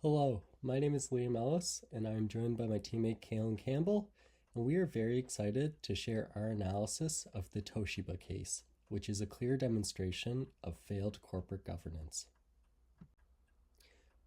Hello, my name is Liam Ellis, and I am joined by my teammate Campbell, and we are very excited to share our analysis of the Toshiba case, which is a clear demonstration of failed corporate governance.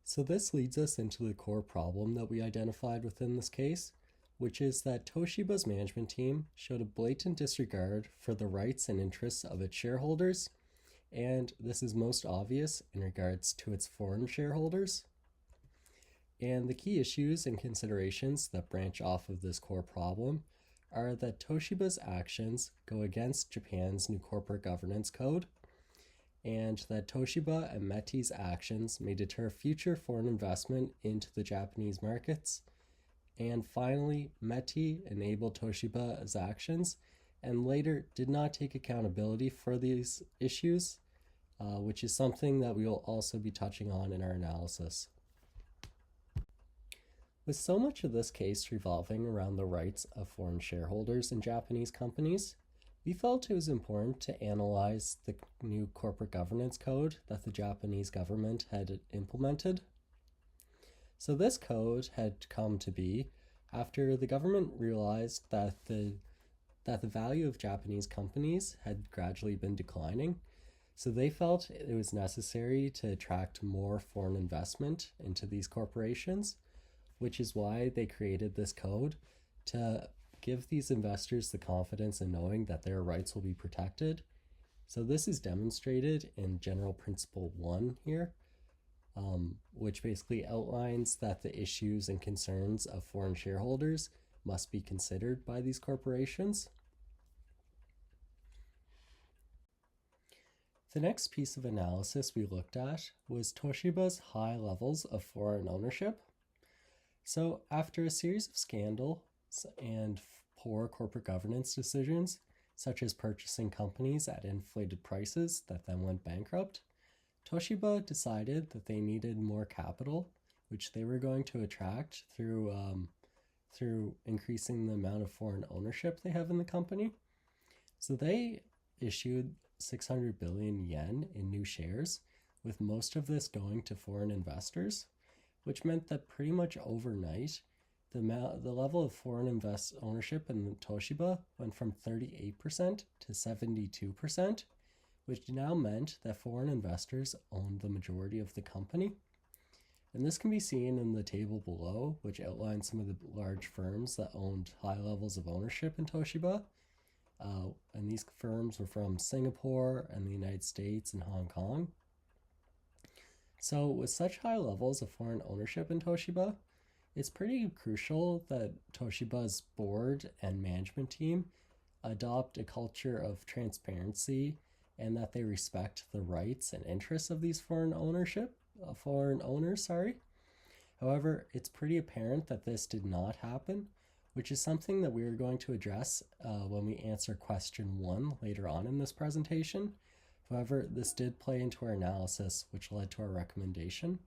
So this leads us into the core problem that we identified within this case, which is that Toshiba's management team showed a blatant disregard for the rights and interests of its shareholders, and this is most obvious in regards to its foreign shareholders. And the key issues and considerations that branch off of this core problem are that Toshiba's actions go against Japan's new corporate governance code, and that Toshiba and METI's actions may deter future foreign investment into the Japanese markets. And finally, METI enabled Toshiba's actions and later did not take accountability for these issues, which is something that we will also be touching on in our analysis. With so much of this case revolving around the rights of foreign shareholders in Japanese companies, we felt it was important to analyze the new corporate governance code that the Japanese government had implemented. So this code had come to be after the government realized that the value of Japanese companies had gradually been declining. So they felt it was necessary to attract more foreign investment into these corporations, which is why they created this code to give these investors the confidence in knowing that their rights will be protected. So this is demonstrated in General Principle 1 here, which basically outlines that the issues and concerns of foreign shareholders must be considered by these corporations. The next piece of analysis we looked at was Toshiba's high levels of foreign ownership. So after a series of scandals and poor corporate governance decisions, such as purchasing companies at inflated prices that then went bankrupt, Toshiba decided that they needed more capital, which they were going to attract through increasing the amount of foreign ownership they have in the company. So they issued 600 billion yen in new shares, with most of this going to foreign investors, which meant that pretty much overnight, the level of foreign ownership in Toshiba went from 38% to 72%, which now meant that foreign investors owned the majority of the company. And this can be seen in the table below, which outlines some of the large firms that owned high levels of ownership in Toshiba. And these firms were from Singapore and the United States and Hong Kong. So with such high levels of foreign ownership in Toshiba, it's pretty crucial that Toshiba's board and management team adopt a culture of transparency and that they respect the rights and interests of these foreign owners. However, it's pretty apparent that this did not happen, which is something that we are going to address when we answer question 1 later on in this presentation. However, this did play into our analysis, which led to our recommendation.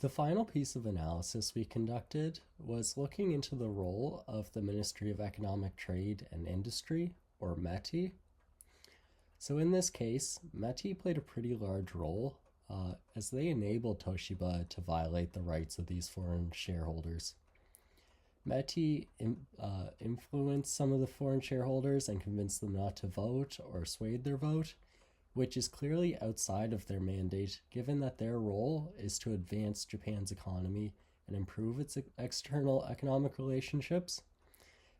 The final piece of analysis we conducted was looking into the role of the Ministry of Economic Trade and Industry, or METI. So in this case, METI played a pretty large role as they enabled Toshiba to violate the rights of these foreign shareholders. METI influenced some of the foreign shareholders and convinced them not to vote or swayed their vote, which is clearly outside of their mandate, given that their role is to advance Japan's economy and improve its external economic relationships.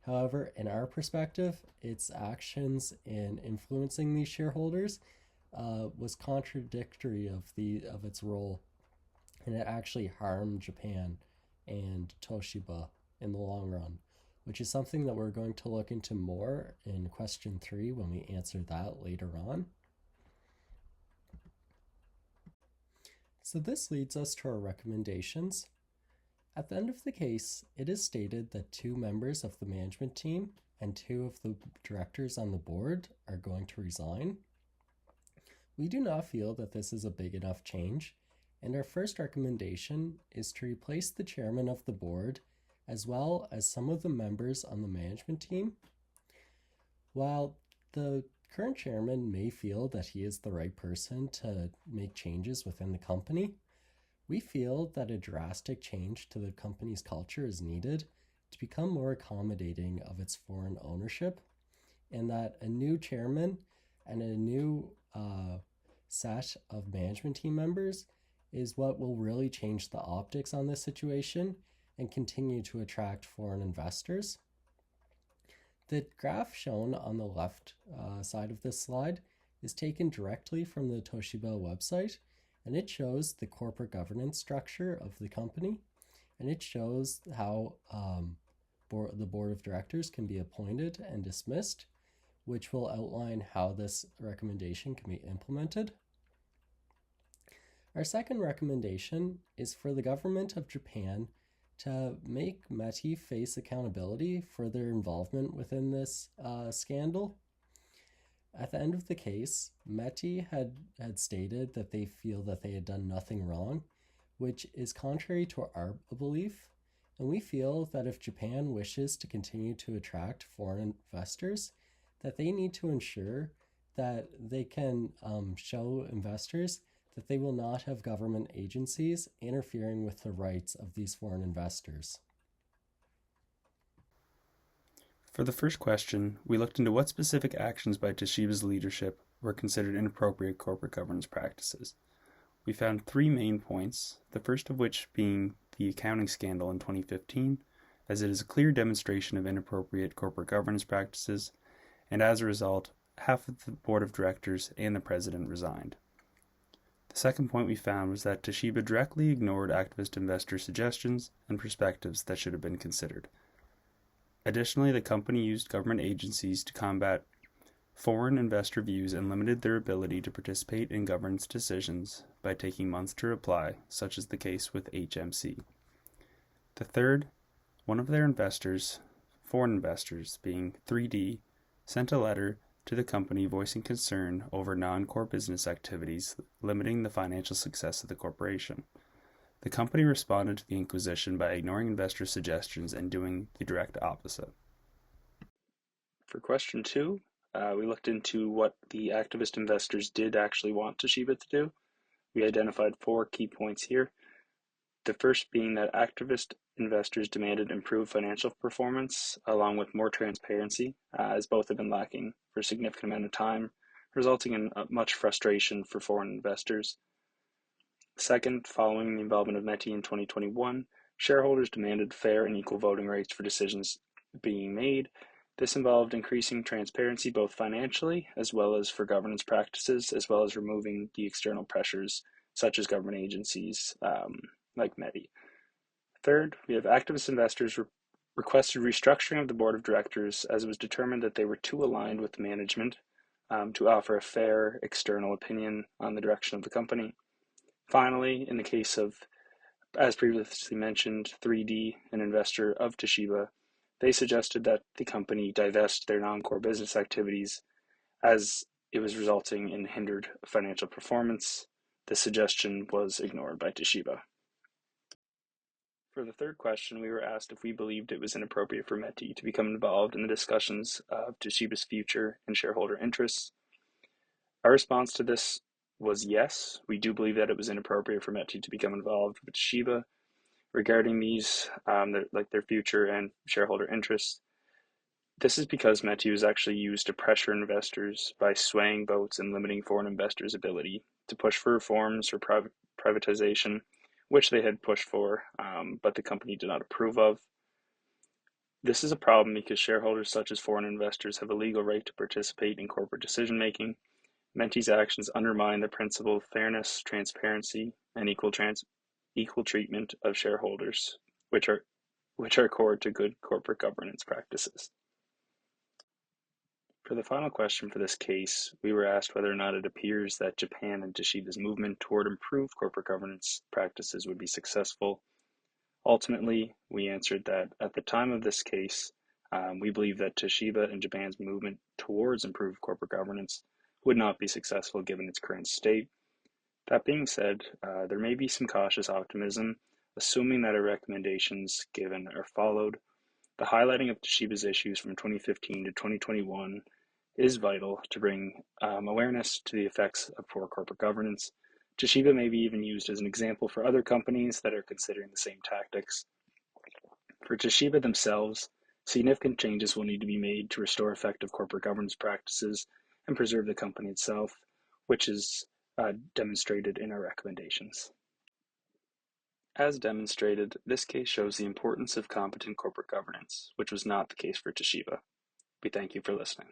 However, in our perspective, its actions in influencing these shareholders was contradictory of its role, and it actually harmed Japan and Toshiba in the long run, which is something that we're going to look into more in question 3 when we answer that later on. So this leads us to our recommendations. At the end of the case, it is stated that 2 members of the management team and 2 of the directors on the board are going to resign. We do not feel that this is a big enough change, and our first recommendation is to replace the chairman of the board as well as some of the members on the management team. While the current chairman may feel that he is the right person to make changes within the company. We feel that a drastic change to the company's culture is needed to become more accommodating of its foreign ownership, and that a new chairman and a new set of management team members is what will really change the optics on this situation and continue to attract foreign investors. The graph shown on the left side of this slide is taken directly from the Toshiba website, and it shows the corporate governance structure of the company, and it shows how the board of directors can be appointed and dismissed, which will outline how this recommendation can be implemented. Our second recommendation is for the government of Japan to make METI face accountability for their involvement within this scandal. At the end of the case, METI had stated that they feel that they had done nothing wrong, which is contrary to our belief. And we feel that if Japan wishes to continue to attract foreign investors, that they need to ensure that they can show investors that they will not have government agencies interfering with the rights of these foreign investors. For the first question, we looked into what specific actions by Toshiba's leadership were considered inappropriate corporate governance practices. We found 3 main points, the first of which being the accounting scandal in 2015, as it is a clear demonstration of inappropriate corporate governance practices, and as a result, half of the board of directors and the president resigned. The second point we found was that Toshiba directly ignored activist investor suggestions and perspectives that should have been considered. Additionally, the company used government agencies to combat foreign investor views and limited their ability to participate in governance decisions by taking months to reply, such as the case with HMC. The third, one of their investors, foreign investors being 3D, sent a letter to the company voicing concern over non-core business activities limiting the financial success of the corporation. The company responded to the inquisition by ignoring investor suggestions and doing the direct opposite. For question 2, we looked into what the activist investors did actually want Toshiba to do. We identified 4 key points here. The first being that activist investors demanded improved financial performance along with more transparency, as both have been lacking for a significant amount of time, resulting in much frustration for foreign investors. Second, following the involvement of METI in 2021, shareholders demanded fair and equal voting rights for decisions being made. This involved increasing transparency both financially as well as for governance practices, as well as removing the external pressures such as government agencies like METI. Third, we have activist investors requested restructuring of the board of directors as it was determined that they were too aligned with management to offer a fair external opinion on the direction of the company. Finally, in the case of, as previously mentioned, 3D, an investor of Toshiba, they suggested that the company divest their non-core business activities as it was resulting in hindered financial performance. This suggestion was ignored by Toshiba. For the third question, we were asked if we believed it was inappropriate for METI to become involved in the discussions of Toshiba's future and shareholder interests. Our response to this was yes. We do believe that it was inappropriate for METI to become involved with Toshiba regarding these, their future and shareholder interests. This is because METI was actually used to pressure investors by swaying votes and limiting foreign investors' ability to push for reforms or privatization, which they had pushed for, but the company did not approve of. This is a problem because shareholders such as foreign investors have a legal right to participate in corporate decision-making. METI's actions undermine the principle of fairness, transparency, and equal treatment of shareholders, which are core to good corporate governance practices. For the final question for this case, we were asked whether or not it appears that Japan and Toshiba's movement toward improved corporate governance practices would be successful. Ultimately, we answered that at the time of this case, we believe that Toshiba and Japan's movement towards improved corporate governance would not be successful given its current state. That being said, there may be some cautious optimism, assuming that our recommendations given are followed. The highlighting of Toshiba's issues from 2015 to 2021 is vital to bring awareness to the effects of poor corporate governance. Toshiba may be even used as an example for other companies that are considering the same tactics. For Toshiba themselves, significant changes will need to be made to restore effective corporate governance practices and preserve the company itself, which is demonstrated in our recommendations. As demonstrated, this case shows the importance of competent corporate governance, which was not the case for Toshiba. We thank you for listening.